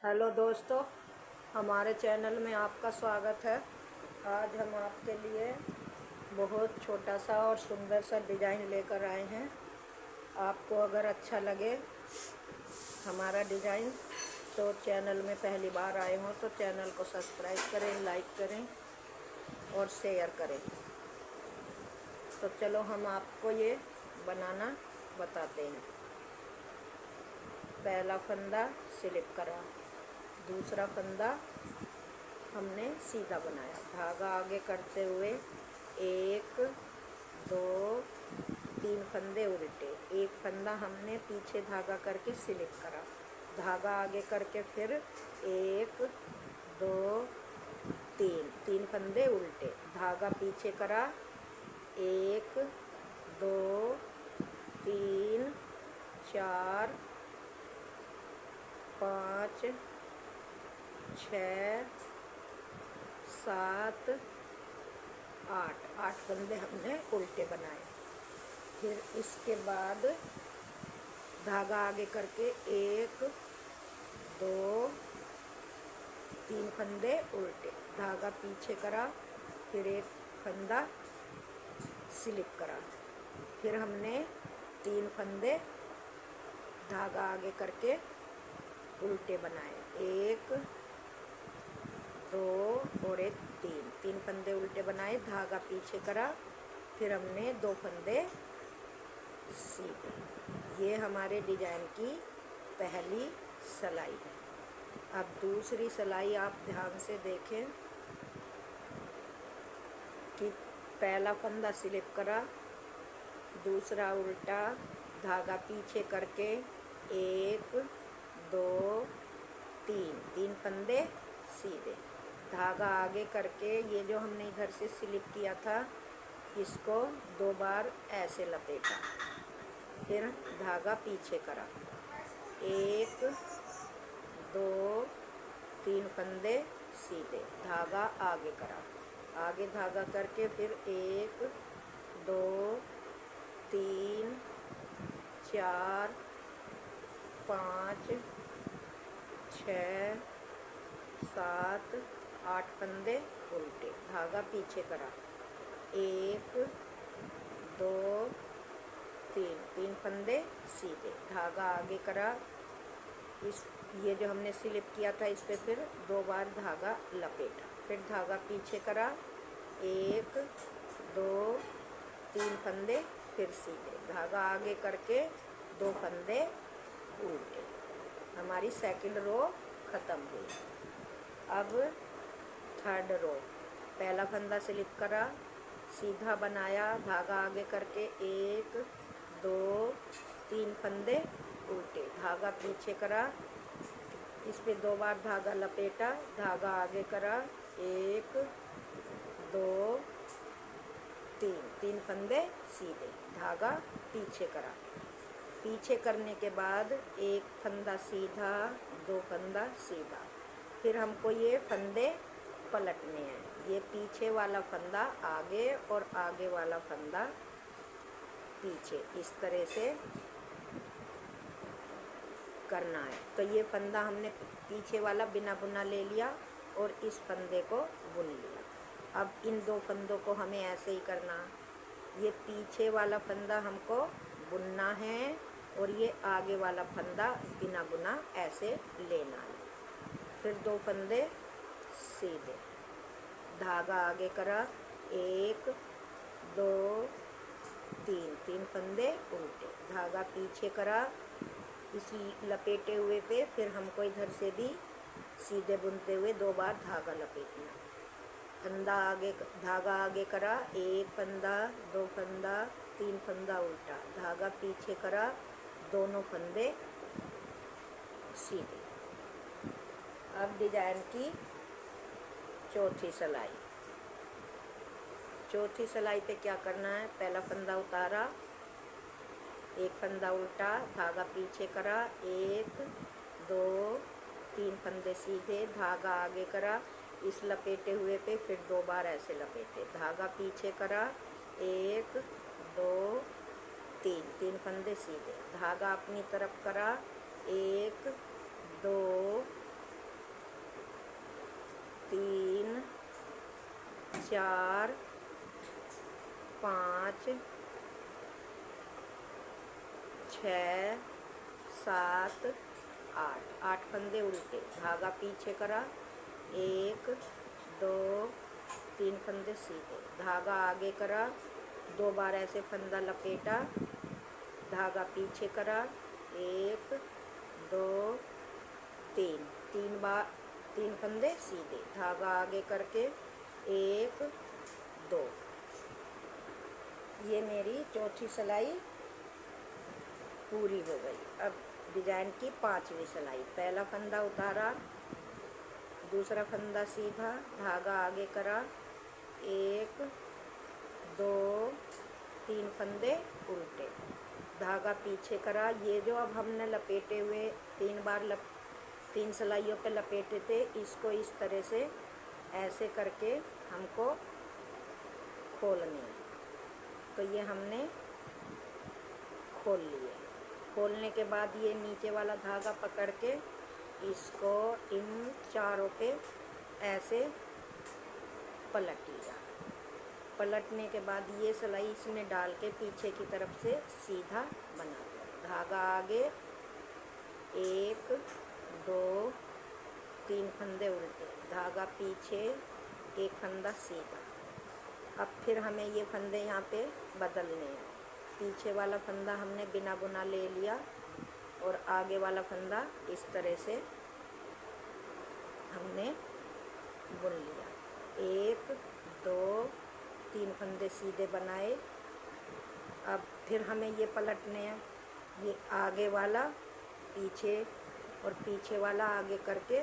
Hello दोस्तों, हमारे channel में आपका स्वागत है। आज हम आपके लिए बहुत छोटा सा और सुंदर सा डिज़ाइन लेकर आए हैं। आपको अगर अच्छा लगे हमारा डिज़ाइन तो चैनल में पहली बार आए हों तो चैनल को सब्सक्राइब करें, लाइक करें और शेयर करें। तो चलो हम आपको ये बनाना बताते हैं। पहला फंदा स्लिप करा, दूसरा फंदा हमने सीधा बनाया, धागा आगे करते हुए एक दो तीन फंदे उल्टे, एक फंदा हमने पीछे धागा करके स्लिप करा, धागा आगे करके फिर एक दो तीन फंदे उल्टे, धागा पीछे करा, एक दो तीन चार पाँच छः सात आठ फंदे हमने उल्टे बनाए। फिर इसके बाद धागा आगे करके एक दो तीन फंदे उल्टे, धागा पीछे करा, फिर एक फंदा स्लिप करा, फिर हमने तीन फंदे धागा आगे करके उल्टे बनाए, एक दो और एक तीन फंदे उल्टे बनाए, धागा पीछे करा, फिर हमने दो फंदे सीधे। ये हमारे डिजाइन की पहली सिलाई है। अब दूसरी सिलाई आप ध्यान से देखें कि पहला फंदा स्लिप करा, दूसरा उल्टा, धागा पीछे करके एक दो तीन फंदे सीधे, धागा आगे करके ये जो हमने इधर से स्लिप किया था इसको दो बार ऐसे लपेटा, फिर धागा पीछे करा, एक दो तीन फंदे सीधे, धागा आगे करा, आगे धागा करके फिर एक दो तीन चार पाँच छः सात आठ फंदे उल्टे, धागा पीछे करा, एक दो तीन फंदे सीधे, धागा आगे करा, इस ये जो हमने स्लिप किया था इस पे फिर दो बार धागा लपेटा, फिर धागा पीछे करा, एक दो तीन फंदे फिर सीधे, धागा आगे करके दो फंदे उल्टे। हमारी सेकंड रो ख़त्म हुई। अब थर्ड रो, पहला फंदा स्लिप करा, सीधा बनाया, धागा आगे करके एक दो तीन फंदे उल्टे, धागा पीछे करा, इस पे दो बार धागा लपेटा, धागा आगे करा, एक दो तीन फंदे सीधे, धागा पीछे करा, पीछे करने के बाद एक फंदा सीधा, दो फंदा सीधा, फिर हमको ये फंदे पलटने हैं। ये पीछे वाला फंदा आगे और आगे वाला फंदा पीछे, इस तरह से करना है। तो ये फंदा हमने पीछे वाला बिना बुना ले लिया और इस फंदे को बुन लिया। अब इन दो फंदों को हमें ऐसे ही करना, ये पीछे वाला फंदा हमको बुनना है और ये आगे वाला फंदा बिना बुना ऐसे लेना है। फिर दो फंदे सीधे, धागा आगे करा, एक दो तीन फंदे उल्टे, धागा पीछे करा, इस लपेटे हुए पे फिर हमको इधर से भी सीधे बुनते हुए दो बार धागा लपेटना, फंदा आगे, धागा आगे करा, एक फंदा दो फंदा तीन फंदा उल्टा, धागा पीछे करा, दोनों फंदे सीधे। अब डिजाइन की चौथी सिलाई, चौथी सिलाई पे क्या करना है, पहला फंदा उतारा, एक फंदा उल्टा, धागा पीछे करा, एक दो तीन फंदे सीधे, धागा आगे करा, इस लपेटे हुए पे फिर दो बार ऐसे लपेटे, धागा पीछे करा, एक दो तीन फंदे सीधे, धागा अपनी तरफ करा, एक दो 4 5 6 7 8 8 फंदे उल्टे, धागा पीछे करा, 1 2 3 फंदे सीधे, धागा आगे करा, 2 बार ऐसे फंदा लपेटा, धागा पीछे करा, 1 2 3 3 बार 3 फंदे सीधे, धागा आगे करके 1 2। ये मेरी चौथी सिलाई पूरी हो गई। अब डिजाइन की 5वीं सिलाई, पहला फंदा उतारा, दूसरा फंदा सीधा, धागा आगे करा, 1 2 3 फंदे उल्टे, धागा पीछे करा। ये जो अब हमने लपेटे हुए 3 सिलाइयों पे लपेटे थे, इसको इस तरह से ऐसे करके हमको खोलने हैं। तो ये हमने खोल लिए। खोलने के बाद ये नीचे वाला धागा पकड़ के इसको इन चारों पे ऐसे पलट लिया। पलटने के बाद ये सिलाई इसमें डाल के पीछे की तरफ से सीधा बना दिया। धागा आगे 1 2 3 फंदे उल्टे, धागा पीछे, 1 फंदा सीधा। अब फिर हमें ये फंदे यहाँ पे बदलने हैं। पीछे वाला फंदा हमने बिना बुना ले लिया और आगे वाला फंदा इस तरह से हमने बुन लिया। 1 2 3 फंदे सीधे बनाए। अब फिर हमें ये पलटने हैं। ये आगे वाला पीछे और पीछे वाला आगे करके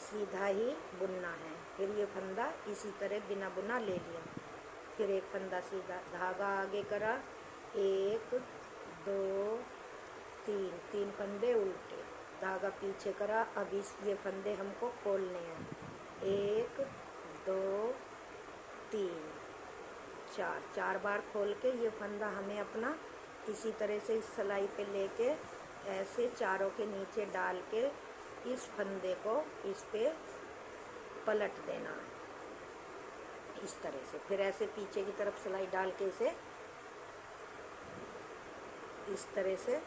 सीधा ही बुनना है। फिर ये फंदा इसी तरह बिना बुना ले लिया, फिर 1 फंदा सीधा, धागा आगे करा, 1 2 3 फंदे उल्टे, धागा पीछे करा। अब ये फंदे हमको खोलने हैं। 1 2 3 4 बार खोल के ये फंदा हमें अपना इसी तरह से इस सिलाई पे लेके ऐसे चारों के नीचे डाल के इस फंदे को इस पे पलट देना है इस तरह से। फिर ऐसे पीछे की तरफ सिलाई डाल के इसे इस तरह से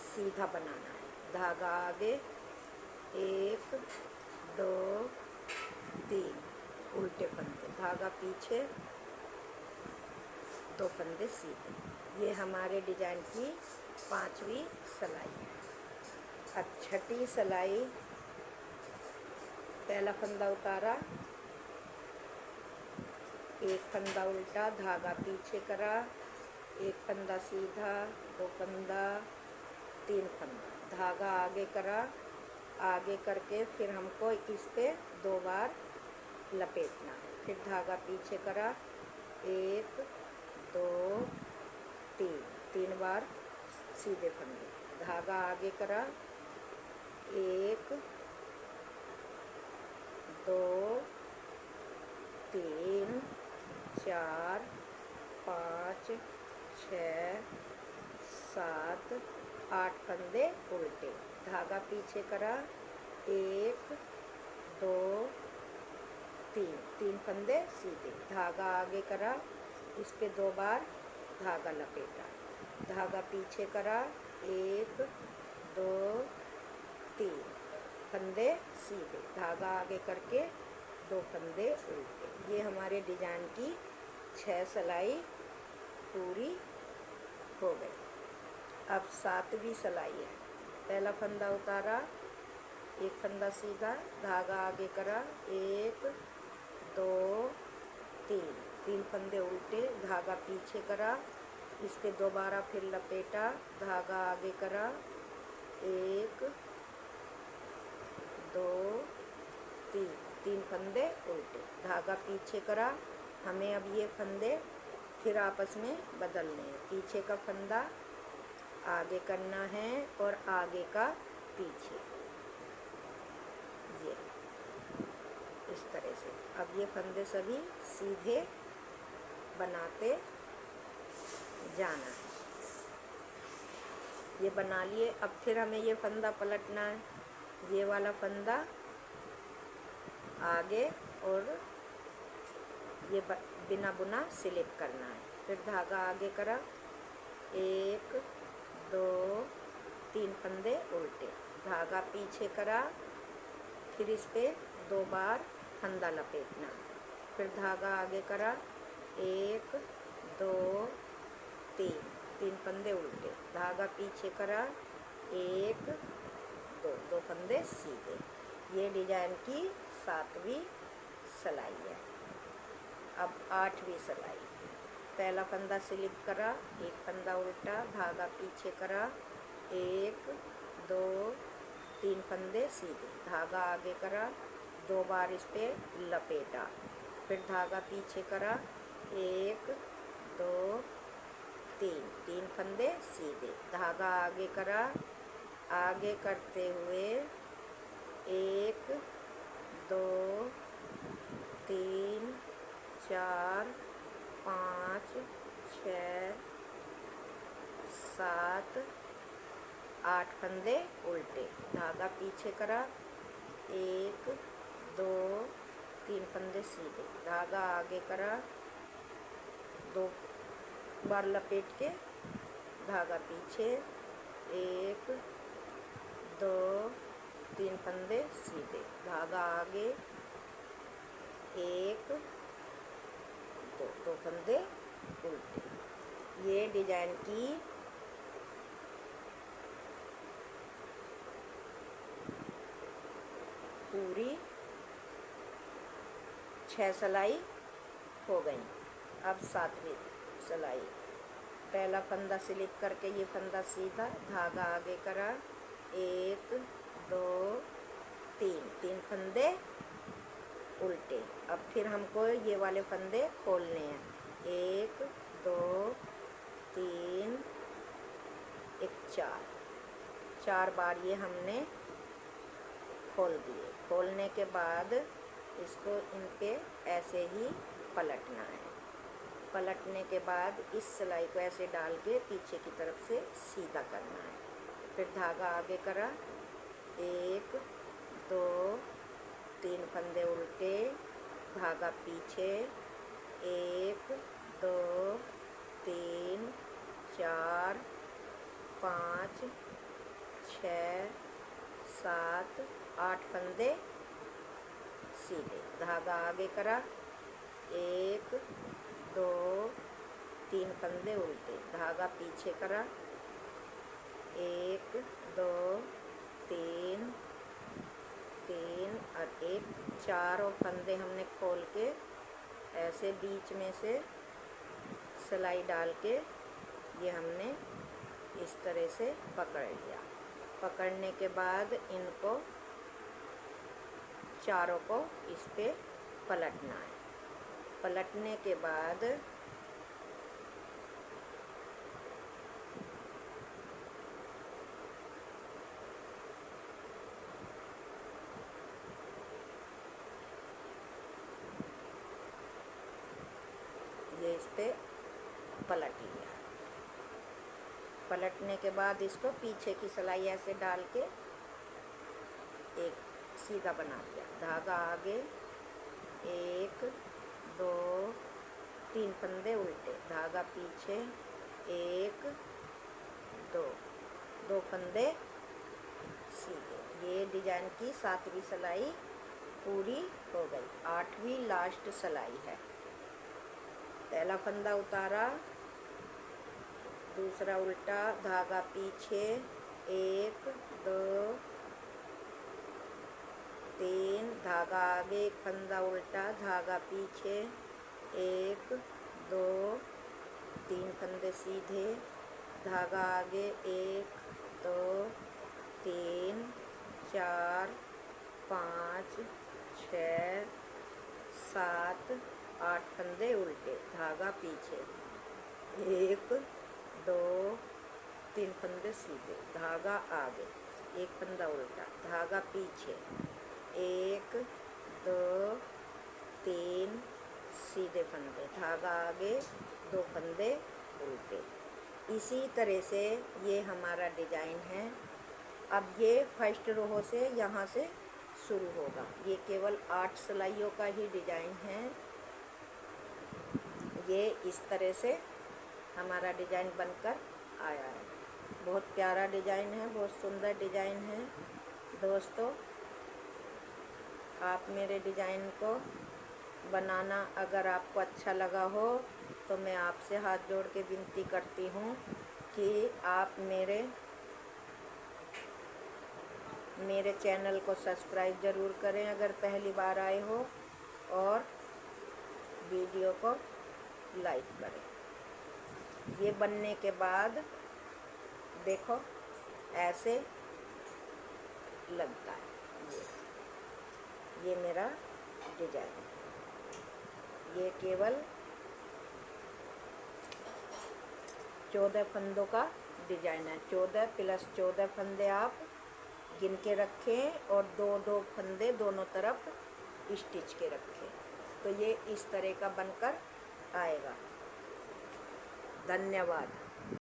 सीधा बनाना है। धागा आगे 1 2 3 उल्टे फंदे, धागा पीछे, 2 फंदे सीधे। ये हमारे डिजाइन की 5वीं सिलाई है। अब 6ठी सिलाई, पहला फंदा उतारा, 1 फंदा उल्टा, धागा पीछे करा, 1 फंदा सीधा, 2 फंदा, 3 फंदा, धागा आगे करा, आगे करके फिर हमको इस पे 2 बार लपेटना है। फिर धागा पीछे करा, 1 2 3 बार सीधे फंदे, धागा आगे करा, 1 2 3 4 5 6 7 8 फंदे उल्टे, धागा पीछे करा, 1 2 3 फंदे सीधे, धागा आगे करा, इस पे 2 बार धागा लपेटा, धागा पीछे करा, 1 2 3 फंदे सीधे, धागा आगे करके 2 फंदे उल्टे। ये हमारे डिजाइन की 6 सिलाई पूरी हो गई। अब 7वीं सिलाई है। पहला फंदा उतारा, 1 फंदा सीधा, धागा आगे करा, 1 2 3 फंदे उल्टे, धागा पीछे करा, इस पे दोबारा फिर लपेटा, धागा आगे करा, 1 2 3 फंदे उल्टे, धागा पीछे करा। हमें अब ये फंदे फिर आपस में बदलने हैं। पीछे का फंदा आगे करना है और आगे का पीछे, ये इस तरह से। अब ये फंदे सभी सीधे बनाते जाना है। ये बना लिए। अब फिर हमें ये फंदा पलटना है। ये वाला फंदा आगे और ये बिना बुना स्लिप करना है। फिर धागा आगे करा, 1 2 3 फंदे उल्टे, धागा पीछे करा, फिर इस पे 2 बार फंदा लपेटना। फिर धागा आगे करा, 1 2 3 फंदे उल्टे, धागा पीछे करा, 1 2 फंदे सीधे। ये डिजाइन की 7वीं सिलाई है। अब 8वीं सिलाई, पहला फंदा स्लिप करा, 1 फंदा उल्टा, धागा पीछे करा, 1 2 3 फंदे सीधे, धागा आगे करा, 2 बार इस पे लपेटा। फिर धागा पीछे करा, 1 2 3 फंदे सीधे, धागा आगे करा, आगे करते हुए 1 2 3 4 5 6 7 8 फंदे उल्टे, धागा पीछे करा, 1 2 3 फंदे सीधे, धागा आगे करा, 2 बार लपेट के धागा पीछे, 1 2 3 फंदे सीधे, धागा आगे, 1 2 फंदे उल्टे। ये डिजाइन की पूरी 6 सिलाई हो गई। अब 7वीं सिलाई, पहला फंदा स्लिप करके ये फंदा सीधा, धागा आगे करा, 1 2 3 फंदे उल्टे। अब फिर हमको ये वाले फंदे खोलने हैं, 1 2 3 4 बार ये हमने खोल दिए। खोलने के बाद इसको इन पे ऐसे ही पलटना है। पलटने के बाद इस सिलाई को ऐसे डाल के पीछे की तरफ से सीधा करना है। फिर धागा आगे करा, 1 2 3 फंदे उल्टे, धागा पीछे, 1 2 3 4 5 6 7 8 फंदे सीधे, धागा आगे करा, 1 2 3 फंदे उल्टे, धागा पीछे करा, 1 2 3 और 1 4 और फंदे हमने खोल के ऐसे बीच में से सिलाई डाल के ये हमने इस तरह से पकड़ लिया। पकड़ने के बाद इनको चारों को इस पे पलटना है। पलटने के बाद ये इस पे पलट लिया। पलटने के बाद इसको पीछे की सिलाई ऐसे डाल के एक सीधा बना दिया। धागा आगे, 1 2 3 फंदे उल्टे, धागा पीछे, 1 2 फंदे सीधे। ये डिजाइन की 7वीं सिलाई पूरी हो गई। 8वीं लास्ट सिलाई है। पहला फंदा उतारा, दूसरा उल्टा, धागा पीछे, 1 2 3, धागा आगे, एक फंदा उल्टा, धागा पीछे, 1 2 3 फंदे सीधे, धागा आगे, 1 2 3 4 5 6 7 8 फंदे उल्टे, धागा पीछे, 1 2 3 फंदे सीधे, धागा आगे, एक फंदा उल्टा, धागा पीछे, 1 2 3 सीधे फंदे, धागा आगे, 2 फंदे उल्टे। इसी तरह से ये हमारा डिजाइन है। अब ये फर्स्ट रो से यहाँ से शुरू होगा। ये केवल 8 सिलाइयों का ही डिजाइन है। ये इस तरह से हमारा डिज़ाइन बनकर आया है। बहुत प्यारा डिज़ाइन है, बहुत सुंदर डिज़ाइन है। दोस्तों, आप मेरे डिज़ाइन को बनाना अगर आपको अच्छा लगा हो तो मैं आपसे हाथ जोड़ के विनती करती हूँ कि आप मेरे चैनल को सब्सक्राइब ज़रूर करें अगर पहली बार आए हो, और वीडियो को लाइक करें। ये बनने के बाद देखो ऐसे लगता है। ये मेरा डिज़ाइन, ये केवल 14 फंदों का डिज़ाइन है। 14 + 14 फंदे आप गिन के रखें और 2-2 फंदे दोनों तरफ स्टिच के रखें, तो ये इस तरह का बनकर आएगा। धन्यवाद।